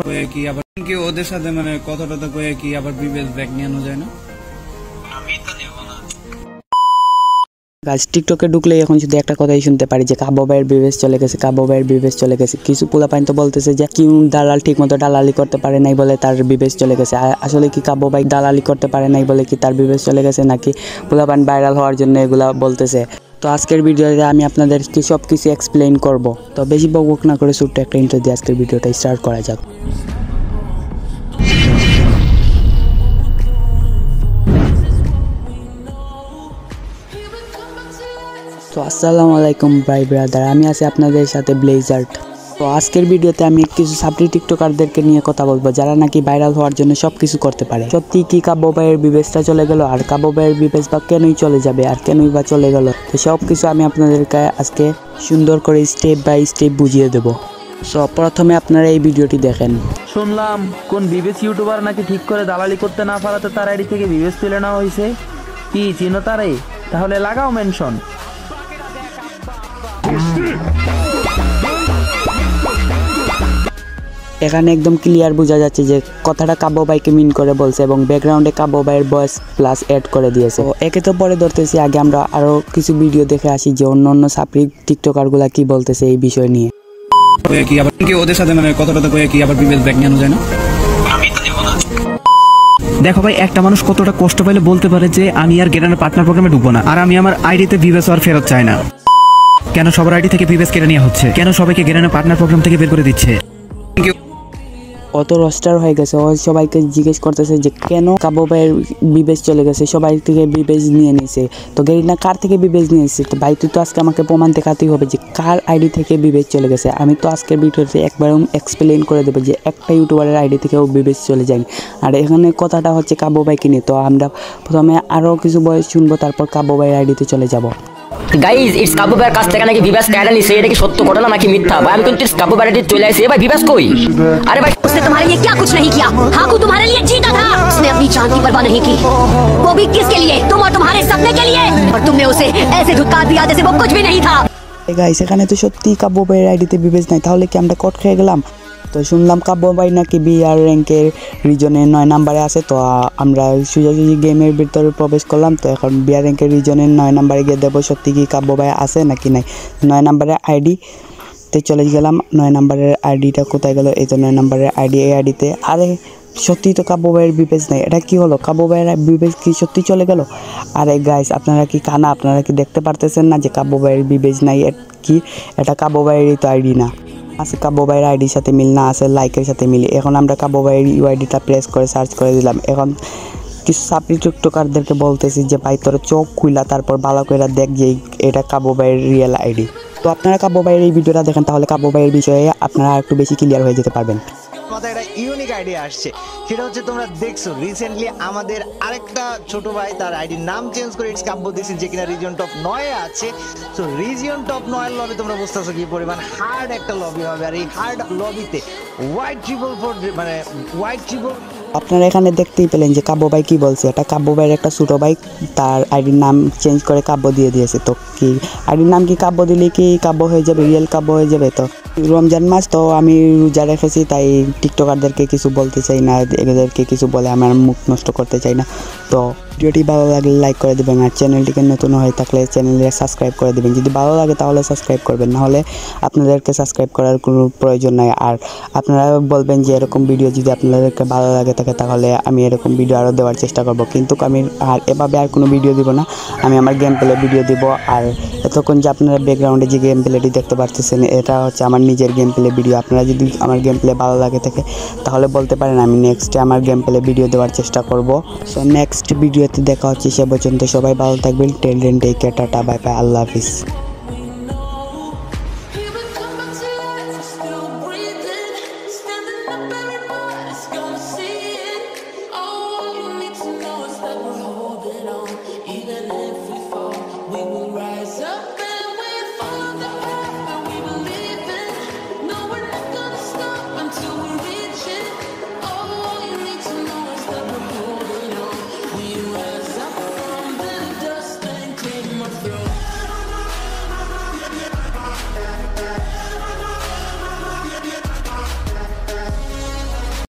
কয়ে কি আবার কি ওদের সাথে মানে কথাটা কয়ে কি আবার বিবেচ ব্যাগ নিয়ে আনা যায় না? আমি তো নেব না। গাছ টিকটকে ঢুকলেই এখন শুধু একটা কথাই শুনতে পারি যে কাব্য ভাইয়ের বিবেচ চলে গেছে, কাব্য ভাইয়ের বিবেচ চলে গেছে। কিছু পোলাপাইন তো বলতেছে যে কি দালাল ঠিক মতো দালালি করতে পারে নাই বলে তার বিবেচ চলে গেছে। আসলে কি কাব্য ভাই দালালি করতে পারে নাই বলে কি তার বিবেচ চলে গেছে, নাকি পোলাপাইন ভাইরাল হওয়ার জন্য এগুলা বলতেছে? তো আজকের ভিডিওতে আমি আপনাদেরকে সব কিছু এক্সপ্লেইন করব। তো বেশি বকবক না করে ছোট্ট একটা ইন্ট্রো দিয়ে আজকের ভিডিওটা স্টার্ট করা যাক। তো আসসালামু আলাইকুম ভাই ব্রাদার, আমি আছি আপনাদের সাথে ব্লেজার্ট। তো আজকের ভিডিওতে আমি কিছু সাপ্লি টিকটকারদেরকে নিয়ে কথা বলবো যারা নাকি ভাইরাল হওয়ার জন্য সব কিছু করতে পারে। সত্যি কি কাব্য ভাইয়ের বিবেচটা চলে গেল, আর কাব্য ভাইয়ের বিবেচ বা কেনই চলে যাবে, আর কেনই বা চলে গেল, তো সব কিছু আমি আপনাদেরকে আজকে সুন্দর করে স্টেপ বাই স্টেপ বুঝিয়ে দেবো। সো প্রথমে আপনারা এই ভিডিওটি দেখেন। শুনলাম কোন বিবেচ ইউটিউবার নাকি ঠিক করে দালালি করতে না পারাতে তার আইডি থেকে বিবেচ তুলে নেওয়া হয়েছে। কি চিনো তারে? তাহলে লাগাও মেনশন। এখানে একদম ক্লিয়ার বোঝা যাচ্ছে যে কথাটা কাব্য ভাইকে মিন করে বলছে এবং ব্যাকগ্রাউন্ডে কাব্য ভাইয়ের ভয়েস প্লাস অ্যাড করে দিয়েছে। একে তো পরে ধরতেছি, আগে আমরা আরো কিছু ভিডিও দেখে আসি যে অন্য সাপ্লি টিকটকারগুলা কি বলতেছে এই বিষয় নিয়ে। কয়ে কি আবার কি ওদের সাথে মানে কথাটা কয়ে কি আবার বিবেচ ব্যাগ নিয়ে আনা যায় না? আমি তো নেব না। দেখো ভাই, একটা মানুষ কতটা কষ্ট পাইলে বলতে পারে যে আমি আর গেরানের পার্টনার প্রোগ্রামে ঢুকবো না, আর আমি আমার আইডিতে বিবেচ আর ফেরত চাই না। কেন সবার আইডি থেকে বিবেচ কেড়ে নেওয়া হচ্ছে? কেন সবাইকে গেরানের পার্টনার প্রোগ্রাম থেকে বের করে দিচ্ছে? অত রস্টার হয়ে গেছে, ও সবাইকে জিজ্ঞেস করতেছে যে কেন কাব্য ভাইয়ের বিবেচ চলে গেছে, সবাই থেকে বিবেচ নিয়ে নিয়েছে। তো গেরিনা কার থেকে বিবেচ নিয়েছে? তো ভাই তুই তো আজকে আমাকে প্রমাণ দেখাতেই হবে যে কার আইডি থেকে বিবেচ চলে গেছে। আমি তো আজকের ভিডিওতে একবার এক্সপ্লেইন করে দেবো যে একটা ইউটিউবারের আইডি থেকেও বিবেচ চলে যায়। আর এখানে কথাটা হচ্ছে কাব্য ভাইকে নিয়ে। তো আমরা প্রথমে আরও কিছু বয়স শুনবো, তারপর কাব্য ভাইয়ের আইডিতে চলে যাব। গাইজ ইটস কাব্য ভাইয়ের কাছ থেকে নাকি বিবাস কেড়ে নিছে, এটা কি সত্য ঘটনা নাকি মিথ্যা? ভাই আমি কিন্তু ইটস কাব্য ভাইয়ের চলে আসি। ভাই বিবাস কই? আরে ভাই उसने तुम्हारे लिए क्या कुछ नहीं किया। हाकू तुम्हारे लिए जीता था, उसने अपनी जान की परवाह नहीं की, वो भी किसके लिए? तुम और तुम्हारे सपने के लिए। और तुमने उसे ऐसे धुतकार दिया जैसे वो कुछ भी नहीं था। গাইস এখানে তো সত্যি কাব্য ভাইয়ের আইডিতে বিবেচ নাই, তাহলে কি আমরা কট খেয়ে গেলাম? তো শুনলাম কাব্য ভাই নাকি বিআর র্যাঙ্কের রিজনে 9 নম্বরে আছে। তো আমরা সোজাসুজি গেমের ভিতরে প্রবেশ করলাম। তো এখন বিআর র্যাঙ্কের রিজনে 9 নম্বরে গিয়ে দেবো সত্যি কি কাব্য ভাই আছে নাকি নাই। 9 নম্বরের আইডিতে চলে গেলাম। 9 নম্বরের আইডিটা কোথায় গেল? এই তো 9 নম্বরের আইডি, এই আইডিতে। আরে সত্যি তো কাব্য ভাইয়ের বিবেচ নাই, এটা কি হলো? কাব্য ভাইয়ের বিবেচ কি সত্যি চলে গেল? আরে গাইস আপনারা কি কানা? আপনারা কি দেখতে পারতেছেন না যে কাব্য ভাইয়ের বিবেচ নাই? কি এটা কাব্য ভাইয়েরই তো আইডি না। আছে কাব্য ভাইয়ের আইডির সাথে মিল না, আছে লাইকের সাথে মিলি। এখন আমরা কাব্য ভাইয়ের ইউআইডিটা প্রেস করে সার্চ করে দিলাম। এখন কিছু সাপ্লি টিকটকারদেরকে বলতেছি যে ভাই তোর চোখ খুইলা তারপর ভালো করে দেখ যে এটা কাব্য ভাইয়ের রিয়েল আইডি। তো আপনারা কাব্য ভাইয়ের এই ভিডিওটা দেখেন, তাহলে কাব্য ভাইয়ের বিষয়ে আপনারা একটু বেশি ক্লিয়ার হয়ে যেতে পারবেন। মাথায় একটা ইউনিক আইডিয়া আসছে, সেটা হচ্ছে তোমরা দেখছো রিসেন্টলি আমাদের আরেকটা ছোট ভাই তার আইডির নাম চেঞ্জ করে ইটস কাব্য দিয়েছে, যে কিনা রিজিয়ন টপ 9 আছে। সো রিজিয়ন টপ 9 এর লবি তোমরা বুঝতেছো কি পরিমাণ হার্ড একটা লবি হবে, আর এই হার্ড লবিতে হোয়াইট ট্রিপল মানে হোয়াইট ট্রিপল। আপনারা এখানে দেখতেই পেলেন যে কাব্য ভাই কি বলছে। এটা কাব্য ভাইয়ের একটা ছোটো ভাই, তার আইডির নাম চেঞ্জ করে কাব্য দিয়ে দিয়েছে। তো কি আইডির নাম কি কাব্য দিলে কি কাব্য হয়ে যাবে, রিয়েল কাব্য হয়ে যাবে? তো রমজান মাস তো আমি রোজা রেখেছি, তাই টিকটকারদেরকে কিছু বলতে চাই না, এদেরকে কিছু বলে আমার মুখ নষ্ট করতে চাই না। তো ভিডিওটি ভালো লাগলে লাইক করে দেবেন, আর চ্যানেলটিকে নতুন হয়ে থাকলে চ্যানেলে সাবস্ক্রাইব করে দেবেন। যদি ভালো লাগে তাহলে সাবস্ক্রাইব করবেন, নাহলে আপনাদেরকে সাবস্ক্রাইব করার কোনো প্রয়োজন নাই। আর আপনারা বলবেন যে এরকম ভিডিও যদি আপনাদেরকে ভালো লাগে থাকে তাহলে আমি এরকম ভিডিও আরও দেওয়ার চেষ্টা করব। কিন্তু আমি আর এভাবে আর কোনো ভিডিও দিব না, আমি আমার গেম প্লে ভিডিও দিব। আর এতক্ষণ যে আপনারা ব্যাকগ্রাউন্ডে যে গেম প্লেটি দেখতে পাচ্ছেন এটা হচ্ছে আমার নিজের গেম প্লে ভিডিও। আপনারা যদি আমার গেম প্লে ভালো লাগে থাকে তাহলে বলতে পারেন, আমি নেক্সটে আমার গেম প্লে ভিডিও দেওয়ার চেষ্টা করব। সো নেক্সট ভিডিওতে দেখা হচ্ছে, সে পর্যন্ত সবাই ভালো থাকবেন। Tell then take care, tata, bye bye, আল্লাহ হাফিজ।